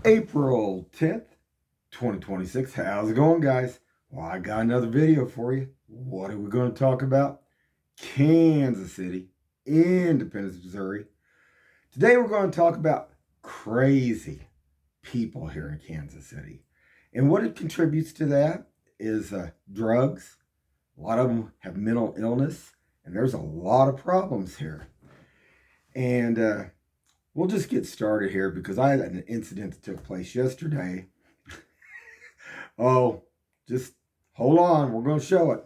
April 10th, 2026. How's it going, guys? Well, I got another video for you. What are we going to talk about? Kansas City, Independence, Missouri. Today we're going to talk about crazy people here in Kansas City. And what it contributes to that is drugs. A lot of them have mental illness, and there's a lot of problems here. And we'll just get started here because I had an incident that took place yesterday. Oh, just hold on. We're going to show it.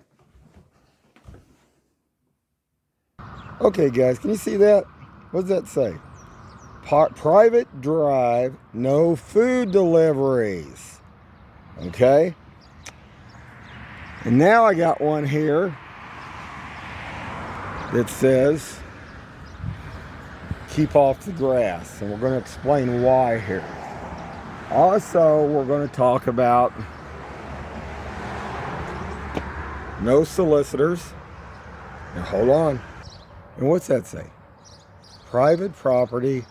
Okay, guys, can you see that? What does that say? Private drive, no food deliveries. Okay? And now I got one here that says, keep off the grass. And we're going to explain why here. Also, we're going to talk about no solicitors. Now, hold on. And what's that say? Private property,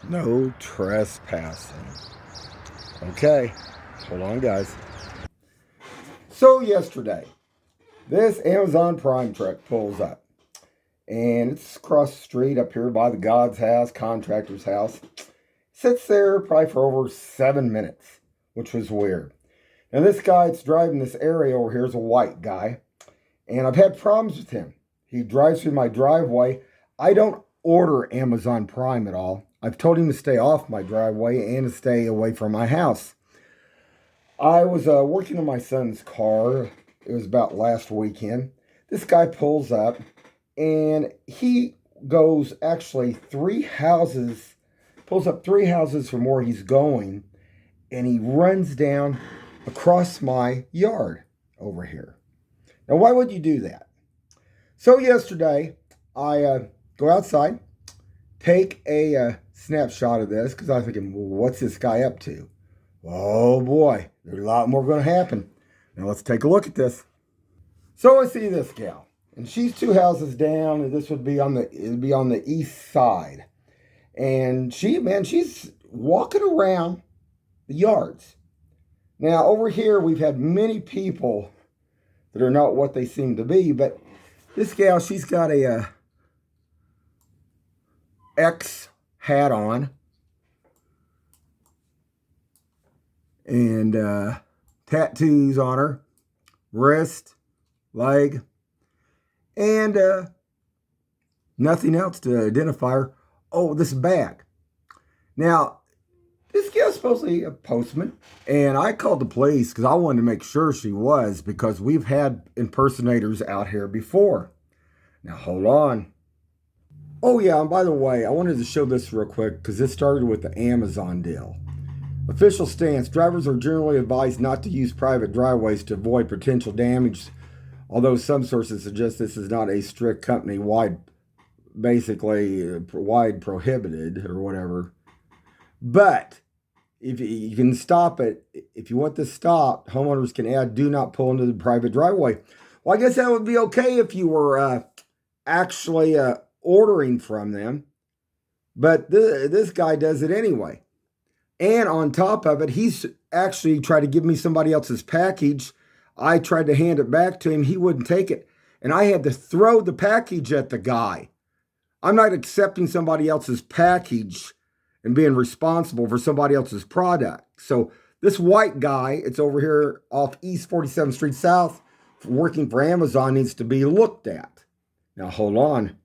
no trespassing. Okay, hold on, guys. So yesterday, this Amazon Prime truck pulls up. And it's across the street up here by the God's house, contractor's house. Sits there probably for over 7 minutes, which was weird. Now this guy that's driving this area over here is a white guy. And I've had problems with him. He drives through my driveway. I don't order Amazon Prime at all. I've told him to stay off my driveway and to stay away from my house. I was working on my son's car. It was about last weekend. This guy pulls up and he goes actually pulls up 3 houses from where he's going, and he runs down across my yard over here. Now, why would you do that? So yesterday, I go outside, take a snapshot of this, because I was thinking, well, what's this guy up to? Oh boy, there's a lot more going to happen. Now let's take a look at this. So I see this gal, and she's 2 houses down, and this would be on the east side. And she's walking around the yards. Now over here, we've had many people that are not what they seem to be, but this gal, she's got a X hat on and tattoos on her wrist, leg, and nothing else to identify her. Oh, this bag. Now, this gal's supposedly a postman, and I called the police because I wanted to make sure she was, because we've had impersonators out here before. Now, hold on. Oh, yeah, and by the way, I wanted to show this real quick because this started with the Amazon deal. Official stance: drivers are generally advised not to use private driveways to avoid potential damage, although some sources suggest this is not a strict company-wide, basically wide prohibited or whatever. But if you can stop it, if you want this stopped, homeowners can add "do not pull into the private driveway." Well, I guess that would be okay if you were actually ordering from them. But this guy does it anyway. And on top of it, he's actually tried to give me somebody else's package. I tried to hand it back to him. He wouldn't take it. And I had to throw the package at the guy. I'm not accepting somebody else's package and being responsible for somebody else's product. So this white guy, it's over here off East 47th Street South, working for Amazon, needs to be looked at. Now, hold on.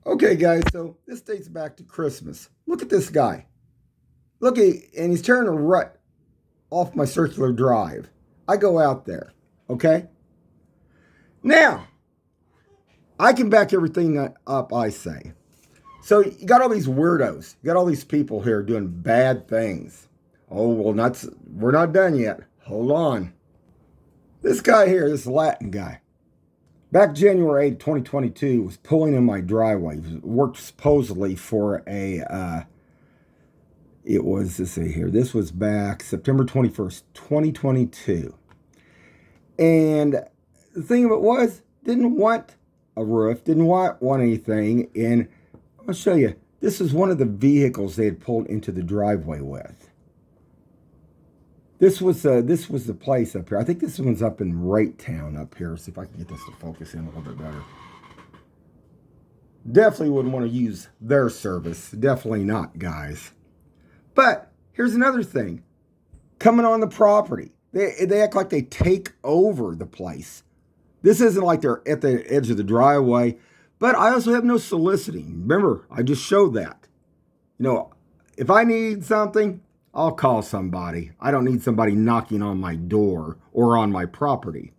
Okay, guys, so this dates back to Christmas. Look at this guy. Look, and he's tearing a rut off my circular drive. I go out there, okay? Now, I can back everything up I say. So you got all these weirdos. You got all these people here doing bad things. Oh, well, we're not done yet. Hold on. This guy here, this Latin guy, back January 8, 2022, was pulling in my driveway. He worked supposedly for let's see here. This was back September 21st, 2022. And the thing of it was, didn't want a roof, didn't want anything. And I'll show you. This is one of the vehicles they had pulled into the driveway with. this was the place up here. I think this one's up in Raytown up here. See if I can get this to focus in a little bit better. Definitely wouldn't want to use their service. Definitely not, guys. But here's another thing. Coming on the property. They act like they take over the place. This isn't like they're at the edge of the driveway. But I also have no soliciting. Remember, I just showed that. You know, if I need something, I'll call somebody. I don't need somebody knocking on my door or on my property.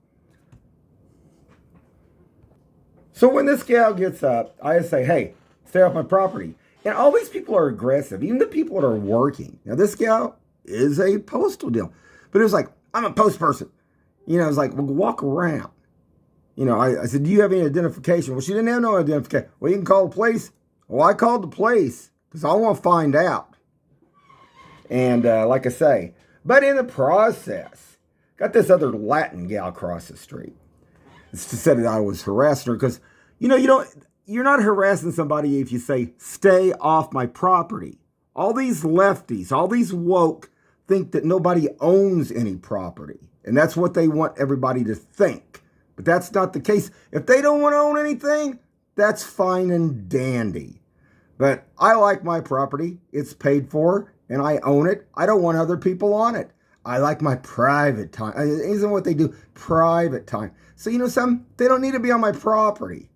So when this gal gets up, I just say, hey, stay off my property. And all these people are aggressive, even the people that are working. Now, this gal is a postal deal. But it was like, I'm a post person. You know, it's like, well, walk around. You know, I said, do you have any identification? Well, she didn't have no identification. Well, you can call the police. Well, I called the police because I want to find out. And like I say, but in the process, got this other Latin gal across the street. Said that I was harassing her because, you know, you're not harassing somebody if you say, stay off my property. All these lefties, all these woke think that nobody owns any property. And that's what they want everybody to think. But that's not the case. If they don't want to own anything, that's fine and dandy. But I like my property. It's paid for and I own it. I don't want other people on it. I like my private time. Isn't what they do? Private time. So, you know, they don't need to be on my property.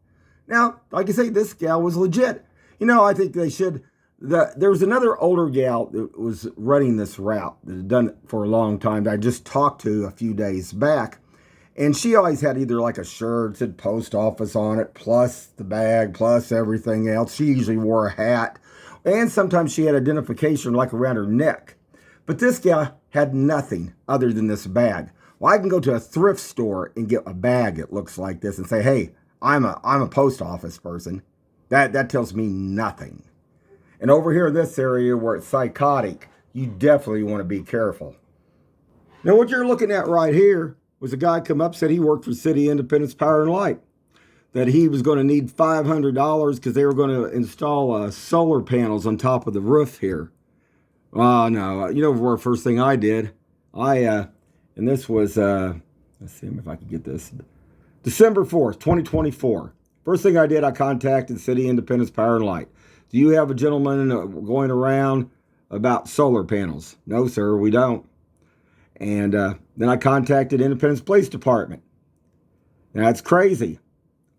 Now, like I say, this gal was legit. You know, I think they should. There was another older gal that was running this route that had done it for a long time that I just talked to a few days back. And she always had either like a shirt that said post office on it, plus the bag, plus everything else. She usually wore a hat. And sometimes she had identification like around her neck. But this gal had nothing other than this bag. Well, I can go to a thrift store and get a bag that looks like this and say, hey, I'm a post office person. That tells me nothing. And over here in this area where it's Psychotic, you definitely want to be careful. Now, what you're looking at right here was a guy come up, said he worked for City Independence Power and Light, that he was going to need $500 because they were going to install solar panels on top of the roof here. Oh, no. You know, the first thing I did, and this was, let's see if I can get this, December 4th, 2024. First thing I did, I contacted City Independence Power and Light. Do you have a gentleman going around about solar panels? No, sir, we don't. And then I contacted Independence Police Department. Now, that's crazy.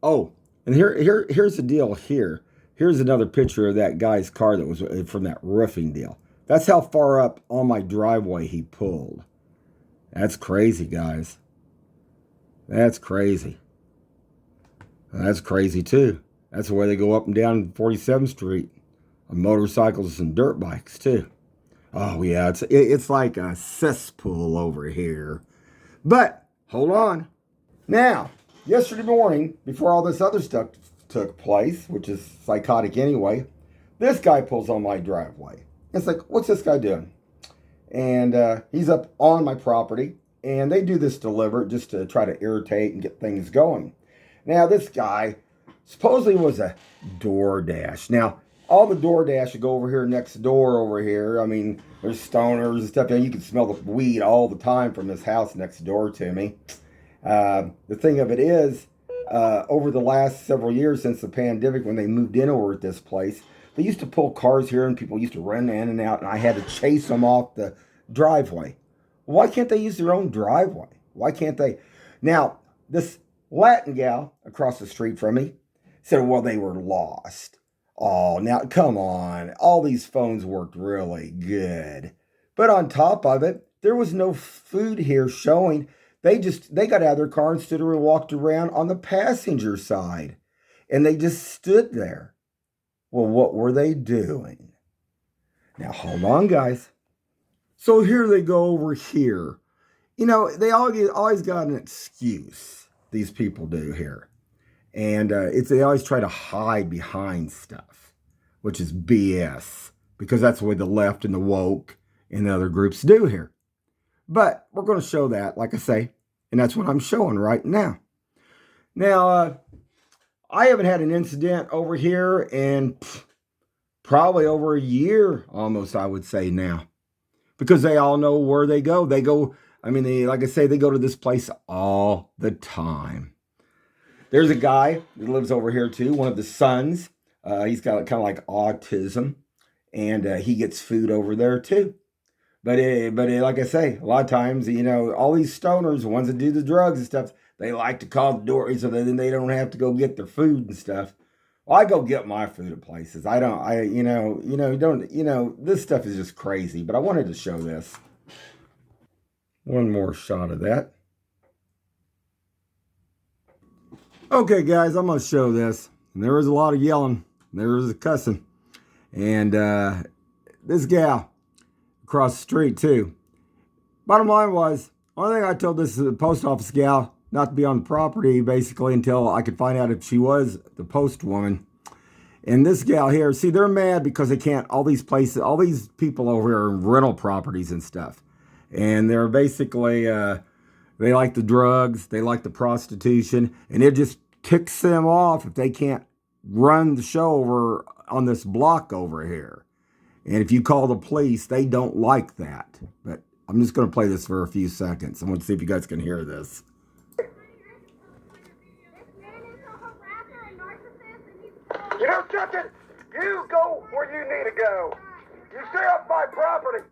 Oh, and here's the deal here. Here's another picture of that guy's car that was from that roofing deal. That's how far up on my driveway he pulled. That's crazy, guys. That's crazy. That's crazy, too. That's the way they go up and down 47th Street on motorcycles and dirt bikes, too. Oh, yeah, it's like a cesspool over here. But, hold on. Now, yesterday morning, before all this other stuff took place, which is psychotic anyway, this guy pulls on my driveway. It's like, what's this guy doing? And he's up on my property, and they do this deliberate just to try to irritate and get things going. Now, this guy supposedly was a DoorDash. Now, all the DoorDash should go over here next door over here. I mean, there's stoners and stuff, and you can smell the weed all the time from this house next door to me. The thing of it is, over the last several years since the pandemic, when they moved in over at this place, they used to pull cars here and people used to run in and out, and I had to chase them off the driveway. Why can't they use their own driveway? Why can't they? Now, this Latin gal across the street from me said, well, they were lost. Oh, now, come on. All these phones worked really good. But on top of it, there was no food here showing. They got out of their car and stood and walked around on the passenger side. And they just stood there. Well, what were they doing? Now, hold on, guys. So here they go over here. You know, they always got an excuse, these people do here. And they always try to hide behind stuff, which is BS, because that's the way the left and the woke and the other groups do here. But we're going to show that, like I say, and that's what I'm showing right now. Now, I haven't had an incident over here in probably over a year, almost, I would say now. because they all know where they go. They go, I mean, like I say, they go to this place all the time. There's a guy that lives over here too, one of the sons. He's got kind of like autism, and he gets food over there too. But like I say, a lot of times, all these stoners, the ones that do the drugs and stuff, they like to call the door so that then they don't have to go get their food and stuff. Well, I go get my food at places. I don't, this stuff is just crazy. But I wanted to show this. One more shot of that. Okay, guys, I'm going to show this. And there was a lot of yelling. There was a cussing. And this gal across the street, too. Bottom line was, only thing I told this post office gal not to be on the property, basically, until I could find out if she was the post woman. And this gal here, see, they're mad because they can't, all these places, all these people over here are in rental properties and stuff. And they're basically, they like the drugs, they like the prostitution, and it just ticks them off if they can't run the show over on this block over here. And if you call the police, they don't like that. But I'm just going to play this for a few seconds. I want to see if you guys can hear this. You know something? You go where you need to go. You stay off my property.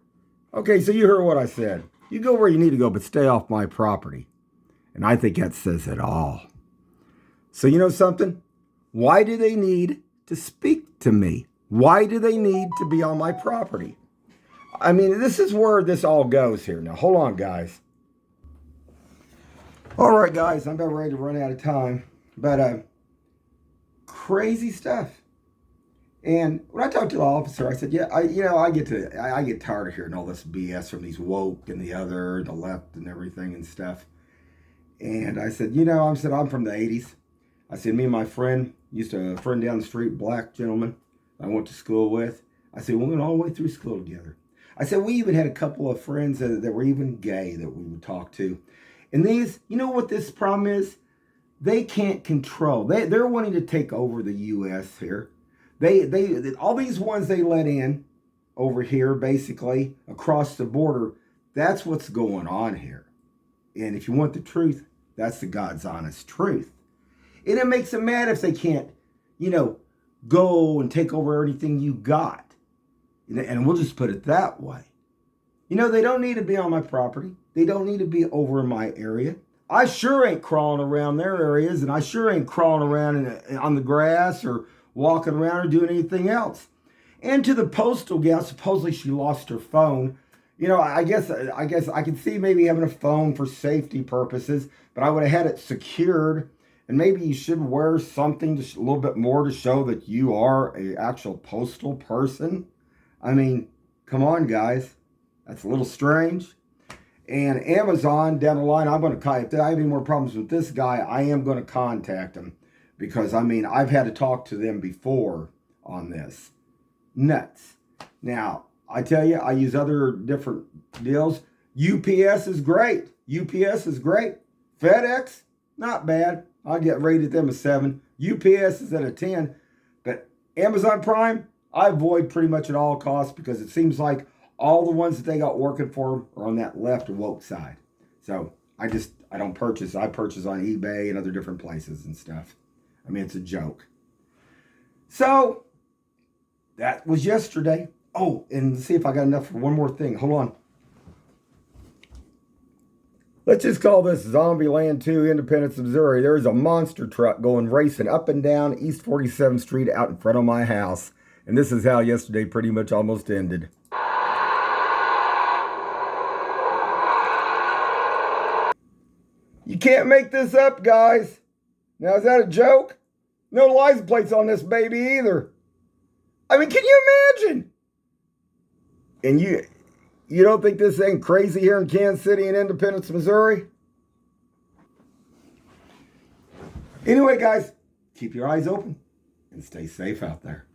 Okay, so you heard what I said. You go where you need to go, but stay off my property. And I think that says it all. So you know something? Why do they need to speak to me? Why do they need to be on my property? I mean, this is where this all goes here. Now, hold on, guys. All right, guys, I'm about ready to run out of time. But crazy stuff. And when I talked to the officer, I said, yeah, I get tired of hearing all this BS from these woke and the other, the left and everything and stuff. And I said, I'm from the 80s. I said, me and my friend used to have a friend down the street, black gentleman I went to school with. I said, we went all the way through school together. I said, we even had a couple of friends that were even gay that we would talk to. And these, you know what this problem is? They can't control. They're wanting to take over the U.S. here. They all these ones they let in over here, basically across the border. That's what's going on here. And if you want the truth, that's the God's honest truth. And it makes them mad if they can't, go and take over everything you got. And we'll just put it that way. They don't need to be on my property. They don't need to be over in my area. I sure ain't crawling around their areas, and I sure ain't crawling around on the grass or walking around or doing anything else. And to the postal gal, supposedly she lost her phone. I guess I could see maybe having a phone for safety purposes, but I would have had it secured. And maybe you should wear something just a little bit more to show that you are an actual postal person. I mean, come on, guys. That's a little strange. And Amazon, down the line, if I have any more problems with this guy, I am going to contact him. Because, I've had to talk to them before on this. Nuts. Now, I tell you, I use other different deals. UPS is great. UPS is great. FedEx, not bad. I'll get rated them a 7. UPS is at a 10. But Amazon Prime, I avoid pretty much at all costs because it seems like all the ones that they got working for them are on that left or woke side. So I don't purchase. I purchase on eBay and other different places and stuff. It's a joke. So that was yesterday. Oh, and see if I got enough for one more thing. Hold on. Let's just call this Zombieland 2, Independence, Missouri. There's a monster truck going racing up and down East 47th Street out in front of my house. And this is how yesterday pretty much almost ended. You can't make this up, guys. Now, is that a joke? No license plates on this baby either. Can you imagine? And you don't think this ain't crazy here in Kansas City and Independence, Missouri? Anyway, guys, keep your eyes open and stay safe out there.